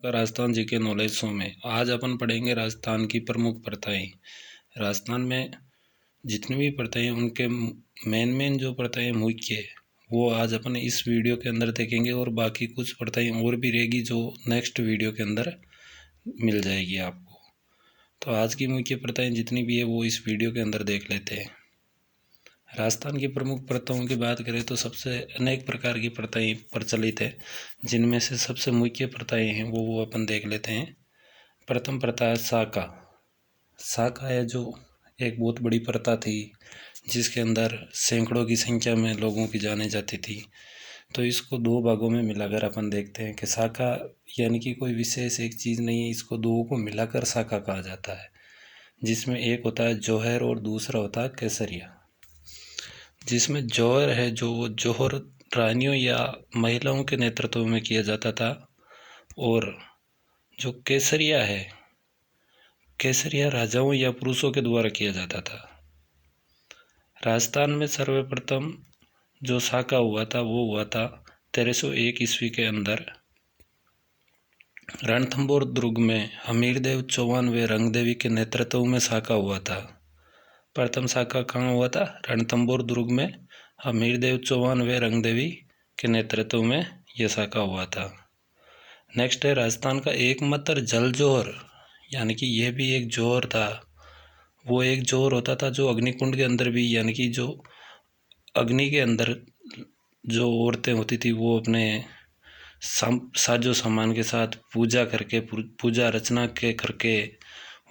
Rajasthan GK knowledge show में आज अपन पढ़ेंगे राजस्थान की प्रमुख प्रथाएं। राजस्थान में जितनी भी प्रथाएं उनके मेन जो प्रथाएं मुख्य है वो आज अपन इस वीडियो के अंदर देखेंगे, और बाकी कुछ प्रथाएं और भी रहेगी जो नेक्स्ट वीडियो के अंदर मिल जाएगी आपको। तो आज की मुख्य प्रथाएं जितनी भी है वो इस वीडियो के अंदर देख लेते हैं। राजस्थान की प्रमुख प्रथाओं की बात करें तो सबसे अनेक प्रकार की प्रथाएं प्रचलित है, जिनमें से सबसे मुख्य प्रथाएं हैं वो अपन देख लेते हैं। प्रथम प्रथा है साका। साका है जो एक बहुत बड़ी प्रथा थी, जिसके अंदर सैकड़ों की संख्या में लोगों की जाने जाती थी। तो इसको दो भागों में मिलाकर अपन देखते हैं कि साका यानी कि कोई विशेष एक चीज़ नहीं है, इसको दो को मिलाकर साका कहा जाता है, जिसमें एक होता है जौहर और दूसरा होता है केसरिया। जिसमें जौहर है जो जौहर रानियों या महिलाओं के नेतृत्व में किया जाता था, और जो केसरिया है, केसरिया राजाओं या पुरुषों के द्वारा किया जाता था। राजस्थान में सर्वप्रथम जो साका हुआ था वो हुआ था 1301 ईस्वी के अंदर रणथंभौर दुर्ग में हमीरदेव चौहान व रंगदेवी के नेतृत्व में साका हुआ था। प्रथम साका कहाँ हुआ था? रणथंभौर दुर्ग में हमीरदेव चौहान व रंगदेवी के नेतृत्व में यह साका हुआ था। नेक्स्ट है राजस्थान का एकमात्र जल जौहर, यानी कि यह भी एक जौहर था। वो एक जौहर होता था जो अग्निकुंड के अंदर भी, यानी कि जो अग्नि के अंदर जो औरतें होती थी वो अपने साजो सामान के साथ पूजा करके, पूजा अर्चना के करके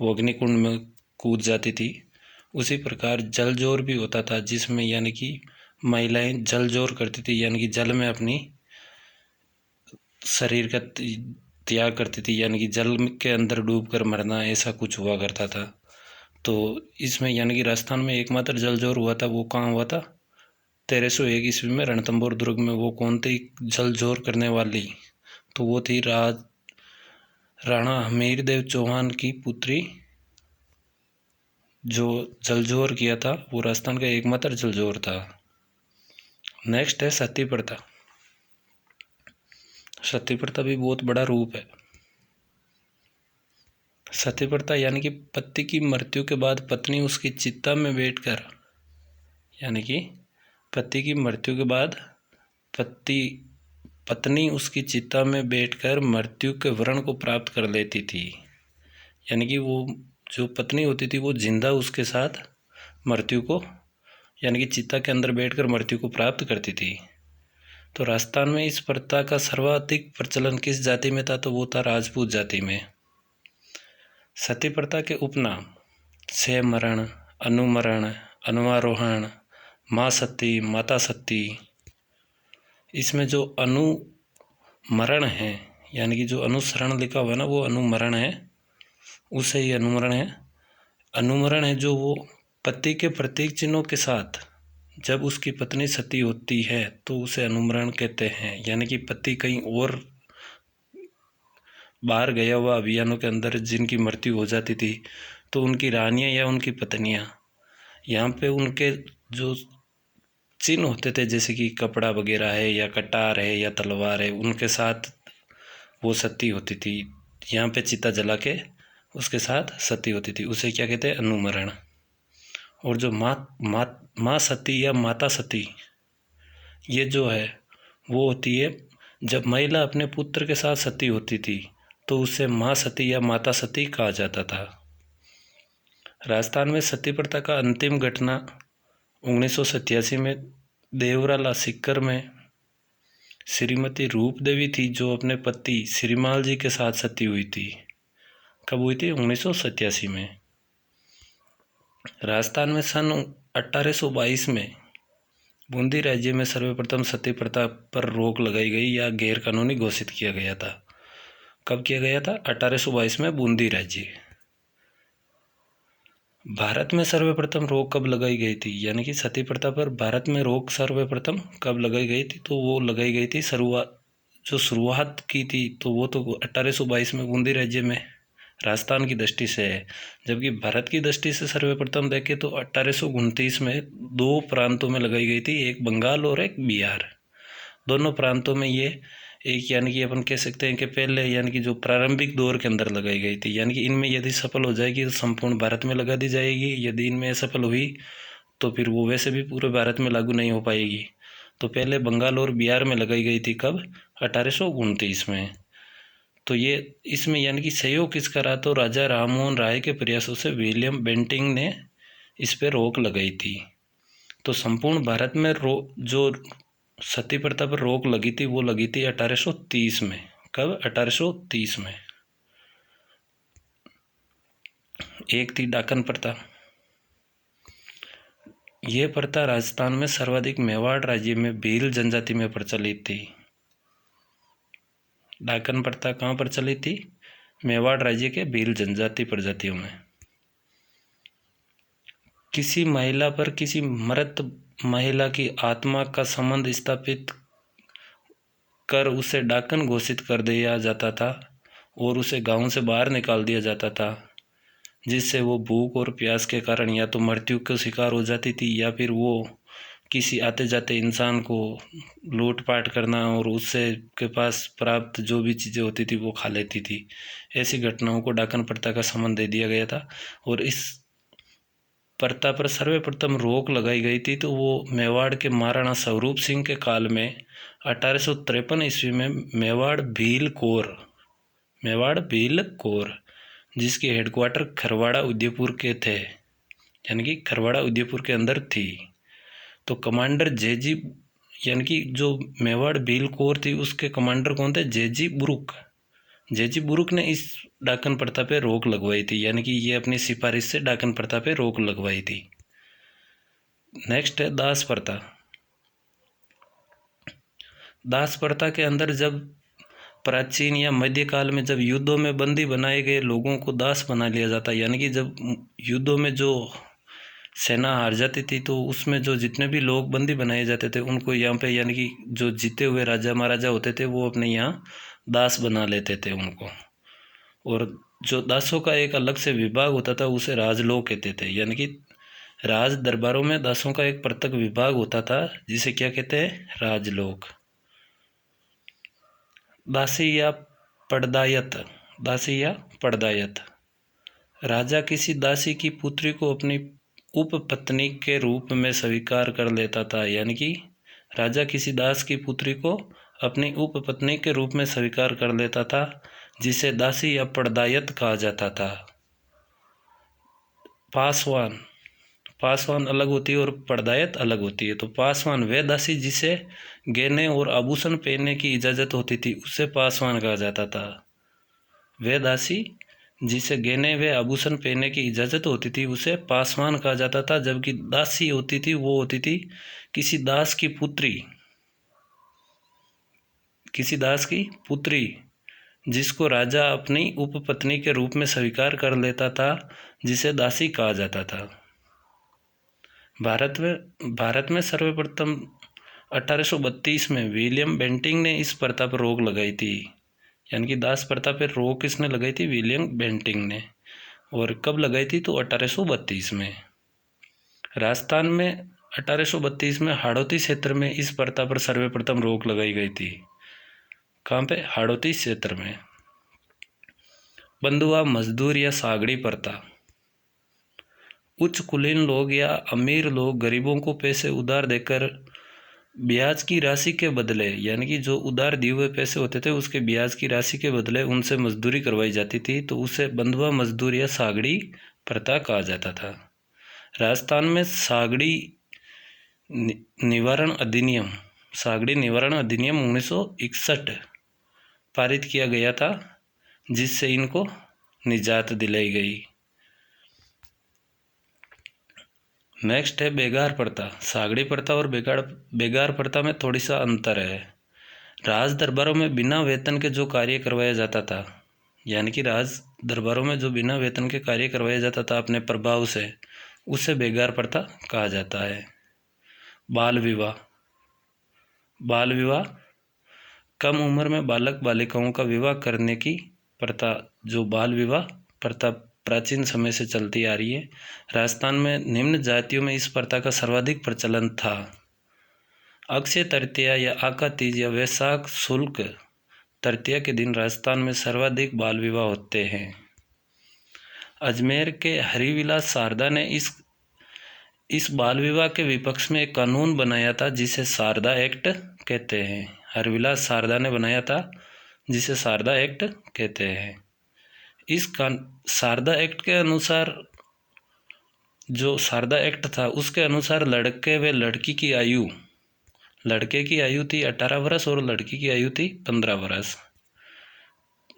वो अग्निकुंड में कूद जाती थी। उसी प्रकार जल जोर भी होता था, जिसमें यानी कि महिलाएं जल जोर करती थी, यानी कि जल में अपनी शरीर का त्याग करती थी, यानी कि जल के अंदर डूबकर मरना, ऐसा कुछ हुआ करता था। तो इसमें यानी कि राजस्थान में एकमात्र जल जोर हुआ था, वो कहाँ हुआ था? 1301 ईस्वी में रणथंभौर दुर्ग में। वो कौन थी जल जोर करने वाली? तो वो थी राणा हमीरदेव चौहान की पुत्री। जो जलजोहर किया था वो राजस्थान का एकमात्र जलजोहर था। नेक्स्ट है सती प्रथा। सती प्रथा भी बहुत बड़ा रूप है। सती प्रथा यानी कि पति की मृत्यु के बाद पत्नी उसकी चिता में बैठकर, यानी कि पति की मृत्यु के बाद पत्नी उसकी चिता में बैठकर मृत्यु के वरण को प्राप्त कर लेती थी। यानी कि वो जो पत्नी होती थी वो जिंदा उसके साथ मृत्यु को, यानी कि चिता के अंदर बैठकर मृत्यु को प्राप्त करती थी। तो राजस्थान में इस प्रथा का सर्वाधिक प्रचलन किस जाति में था? तो वो था राजपूत जाति में। सती प्रथा के उपनाम सहमरण, अनुमरण, अनुआरोहण, माँ सती, माता सती। इसमें जो अनुमरण है, यानी कि जो अनुसरण लिखा हुआ है ना, वो अनुमरण है, उसे ही अनुमरण है। अनुमरण है जो वो पति के प्रतीक चिन्हों के साथ जब उसकी पत्नी सती होती है तो उसे अनुमरण कहते हैं। यानी कि पति कहीं और बाहर गया हुआ अभियानों के अंदर जिनकी मृत्यु हो जाती थी, तो उनकी रानियां या उनकी पत्नियां यहाँ पे उनके जो चिन्ह होते थे, जैसे कि कपड़ा वगैरह है या कटार है या तलवार है, उनके साथ वो सती होती थी। यहाँ पे चिता जला के उसके साथ सती होती थी, उसे क्या कहते हैं? अनुमरण। और जो माँ सती या माता सती, ये जो है वो होती है जब महिला अपने पुत्र के साथ सती होती थी तो उसे माँ सती या माता सती कहा जाता था। राजस्थान में सती प्रथा का अंतिम घटना 1987 में देवराला सिक्कर में श्रीमती रूप देवी थी, जो अपने पति श्रीमाल जी के साथ सती हुई थी। कब हुई थी? 1987 में। राजस्थान में सन 1822 में बूंदी राज्य में सर्वप्रथम सती प्रथा पर रोक लगाई गई या गैर कानूनी घोषित किया गया था। कब किया गया था? 1822 में बूंदी राज्य। भारत में सर्वप्रथम रोक कब लगाई गई थी? यानी कि सती प्रथा पर भारत में रोक सर्वप्रथम कब लगाई गई थी? तो वो लगाई गई थी शुरुआत की थी तो वो तो 1822 में बूंदी राज्य में, राजस्थान की दृष्टि से है। जबकि भारत की दृष्टि से सर्वप्रथम देखें तो 1829 में दो प्रांतों में लगाई गई थी, एक बंगाल और एक बिहार। दोनों प्रांतों में ये एक यानी कि अपन कह सकते हैं कि पहले यानी कि जो प्रारंभिक दौर के अंदर लगाई गई थी, यानी कि इनमें यदि सफल हो जाएगी तो संपूर्ण भारत में लगा दी जाएगी, यदि इनमें असफल हुई तो फिर वो वैसे भी पूरे भारत में लागू नहीं हो पाएगी। तो पहले बंगाल और बिहार में लगाई गई थी, कब? 1829 में। तो ये इसमें यानी कि सहयोग किसका रहा? तो राजा राममोहन राय के प्रयासों से विलियम बेंटिंक ने इस पर रोक लगाई थी। तो संपूर्ण भारत में जो सती प्रथा पर रोक लगी थी वो लगी थी 1830 में। कब? 1830 में। एक थी डाकन प्रथा। यह प्रथा राजस्थान में सर्वाधिक मेवाड़ राज्य में भील जनजाति में प्रचलित थी। डाकन प्रथा कहाँ प्रचलित थी? मेवाड़ राज्य के भील जनजाति प्रजातियों में। किसी महिला पर किसी मृत महिला की आत्मा का संबंध स्थापित कर उसे डाकन घोषित कर दिया जाता था और उसे गांव से बाहर निकाल दिया जाता था, जिससे वो भूख और प्यास के कारण या तो मृत्यु का शिकार हो जाती थी या फिर वो किसी आते जाते इंसान को लूटपाट करना और उससे के पास प्राप्त जो भी चीज़ें होती थी वो खा लेती थी। ऐसी घटनाओं को डाकन प्रथा का संबंध दे दिया गया था। और इस प्रथा पर सर्वप्रथम रोक लगाई गई थी तो वो मेवाड़ के महाराणा स्वरूप सिंह के काल में 1853 ईस्वी में मेवाड़ भील कोर जिसकी हेडक्वार्टर खरवाड़ा उदयपुर के थे, यानी कि खरवाड़ा उदयपुर के अंदर थी। तो कमांडर जेजी यानी कि जो मेवाड़ भील कोर थी उसके कमांडर कौन थे? जेजी बुरुक ने इस डाकन प्रथा पे रोक लगवाई थी, यानी कि ये अपनी सिफारिश से डाकन प्रथा पे रोक लगवाई थी। नेक्स्ट है दास प्रथा। दास प्रथा के अंदर जब प्राचीन या मध्यकाल में जब युद्धों में बंदी बनाए गए लोगों को दास बना लिया जाता, यानी कि जब युद्धों में जो सेना हार जाती थी तो उसमें जो जितने भी लोग बंदी बनाए जाते थे उनको यहाँ पे यानी कि जो जीते हुए राजा महाराजा होते थे वो अपने यहाँ दास बना लेते थे उनको। और जो दासों का एक अलग से विभाग होता था उसे राजलोक कहते थे, यानी कि राज दरबारों में दासों का एक पृथक विभाग होता था जिसे क्या कहते हैं? राजलोक। दासी या पड़दायत। राजा किसी दासी की पुत्री को अपनी उपपत्नी के रूप में स्वीकार कर लेता था, यानी कि राजा किसी दास की पुत्री को अपनी उपपत्नी के रूप में स्वीकार कर लेता था, जिसे दासी या पड़दायत कहा जाता था। पासवान अलग होती है और पड़दायत अलग होती है। तो पासवान वह दासी जिसे गहने और आभूषण पहनने की इजाज़त होती थी उसे पासवान कहा जाता था। वह दासी जिसे गहने व आभूषण पहनने की इजाज़त होती थी उसे पासवान कहा जाता था, जबकि दासी होती थी वो होती थी किसी दास की पुत्री जिसको राजा अपनी उपपत्नी के रूप में स्वीकार कर लेता था, जिसे दासी कहा जाता था। भारत में सर्वप्रथम 1832 में विलियम बेंटिंक ने इस प्रथा पर रोक लगाई थी, यानी कि दास प्रथा पर रोक किसने लगाई थी? विलियम बेंटिंक ने। और कब लगाई थी? तो 1832 में। राजस्थान में 1832 में हाड़ौती क्षेत्र में इस प्रथा पर सर्वप्रथम रोक लगाई गई थी। कहाँ पे? हाड़ौती क्षेत्र में। बंधुआ मजदूर या सागड़ी प्रथा। उच्च कुलीन लोग या अमीर लोग गरीबों को पैसे उधार देकर ब्याज की राशि के बदले, यानी कि जो उधार दिए हुए पैसे होते थे उसके ब्याज की राशि के बदले उनसे मजदूरी करवाई जाती थी, तो उसे बंधुआ मजदूर या सागड़ी प्रथा कहा जाता था। राजस्थान में सागड़ी निवारण अधिनियम 1961 पारित किया गया था, जिससे इनको निजात दिलाई गई। नेक्स्ट है बेगार प्रथा। सागड़ी प्रथा और बेगार प्रथा में थोड़ी सा अंतर है। राज दरबारों में बिना वेतन के जो कार्य करवाया जाता था, यानी कि राज दरबारों में जो बिना वेतन के कार्य करवाया जाता था अपने प्रभाव से, उसे बेगार प्रथा कहा जाता है। बाल विवाह कम उम्र में बालक बालिकाओं का विवाह करने की प्रथा, जो बाल विवाह प्रथा प्राचीन समय से चलती आ रही है। राजस्थान में निम्न जातियों में इस प्रथा का सर्वाधिक प्रचलन था। अक्षय तृतीया या आका तीज या वैशाख शुक्ल तृतीया के दिन राजस्थान में सर्वाधिक बाल विवाह होते हैं। अजमेर के हरिविलास शारदा ने इस बाल विवाह के विपक्ष में एक कानून बनाया था जिसे शारदा एक्ट कहते हैं। हरिविलास शारदा ने बनाया था जिसे शारदा एक्ट कहते हैं। इस शारदा एक्ट के अनुसार, जो शारदा एक्ट था उसके अनुसार लड़के व लड़की की आयु, लड़के की आयु थी 18 वर्ष और लड़की की आयु थी 15 वर्ष।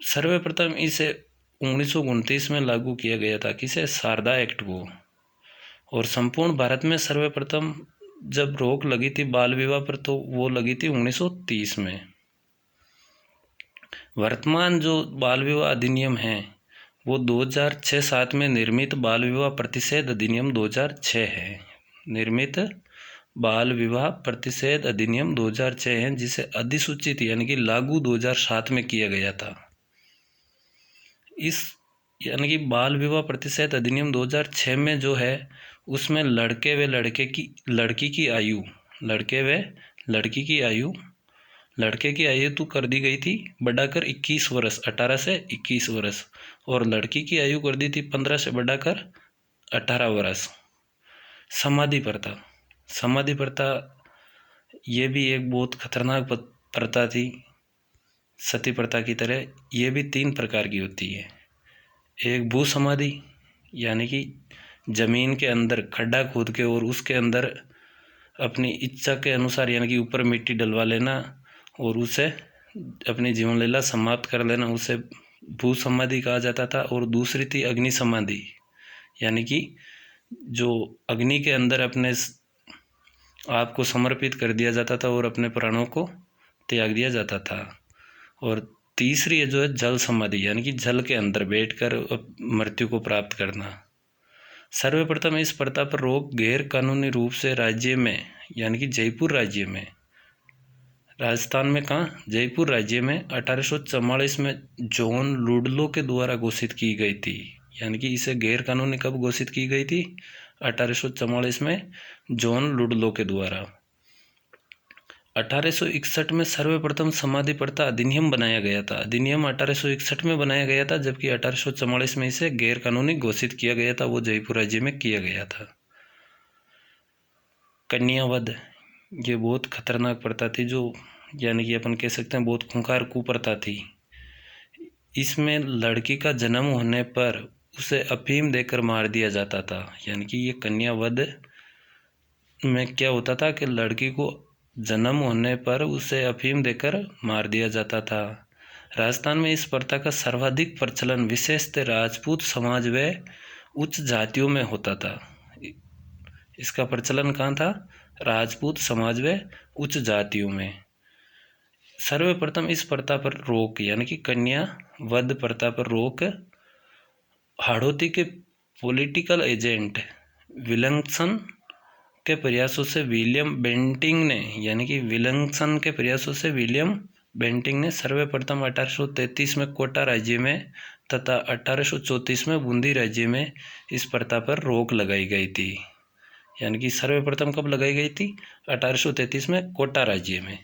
सर्वप्रथम इसे 1929 में लागू किया गया था, किसे? शारदा एक्ट को। और संपूर्ण भारत में सर्वप्रथम जब रोक लगी थी बाल विवाह पर तो वो लगी थी 1930 में। वर्तमान जो बाल विवाह अधिनियम है वो 2006-7 में निर्मित बाल विवाह प्रतिषेध अधिनियम 2006 है। निर्मित बाल विवाह प्रतिषेध अधिनियम 2006 है, जिसे अधिसूचित यानी कि लागू 2007 में किया गया था। इस यानी कि बाल विवाह प्रतिषेध अधिनियम 2006 में जो है उसमें लड़के व लड़की की आयु, लड़के व लड़की की आयु, लड़के की आयु तो कर दी गई थी बढ़ाकर 21 वर्ष, 18 से 21 वर्ष, और लड़की की आयु कर दी थी 15 से बढ़ाकर 18 वर्ष। समाधि प्रथा ये भी एक बहुत खतरनाक प्रथा थी, सती प्रथा की तरह। ये भी 3 प्रकार की होती है। एक भू समाधि यानी कि जमीन के अंदर खड्डा खोद के और उसके अंदर अपनी इच्छा के अनुसार यानी कि ऊपर मिट्टी डलवा लेना और उसे अपनी जीवन लीला समाप्त कर लेना, उसे भू समाधि कहा जाता था। और दूसरी थी अग्नि समाधि, यानी कि जो अग्नि के अंदर अपने आप को समर्पित कर दिया जाता था और अपने प्राणों को त्याग दिया जाता था। और तीसरी है जो है जल समाधि, यानी कि जल के अंदर बैठकर मृत्यु को प्राप्त करना। सर्वप्रथम इस प्रथा पर रोक गैर कानूनी रूप से राज्य में यानी कि जयपुर राज्य में, राजस्थान में कहाँ? जयपुर राज्य में 1844 में जॉन लुडलो के द्वारा घोषित की गई थी। यानी कि इसे गैर कानूनी कब घोषित की गई थी? 1844 में जॉन लुडलो के द्वारा। 1861 में सर्वप्रथम समाधि प्रथा अधिनियम बनाया गया था। अधिनियम 1861 में बनाया गया था, जबकि 1844 में इसे गैर कानूनी घोषित किया गया था, वो जयपुर राज्य में किया गया था। कन्यावध ये बहुत खतरनाक प्रथा थी, जो यानी कि अपन कह सकते हैं बहुत खूंखार कुप्रथा थी। इसमें लड़की का जन्म होने पर उसे अफीम देकर मार दिया जाता था। यानी कि ये कन्यावध में क्या होता था कि लड़की को जन्म होने पर उसे अफीम देकर मार दिया जाता था। राजस्थान में इस प्रथा का सर्वाधिक प्रचलन विशेषतः राजपूत समाज व उच्च जातियों में होता था। इसका प्रचलन कहाँ था? राजपूत समाज व उच्च जातियों में। सर्वप्रथम इस प्रथा पर रोक यानी कि कन्या वध प्रथा पर रोक हाड़ौती के पॉलिटिकल एजेंट विलिंगसन के प्रयासों से विलियम बेंटिंग ने, यानी कि विलिंगसन के प्रयासों से विलियम बेंटिंग ने सर्वप्रथम 1833 में कोटा राज्य में तथा 1834 में बूंदी राज्य में इस प्रथा पर रोक लगाई गई थी। यानी कि सर्वप्रथम कब लगाई गई थी? 1833 में कोटा राज्य में।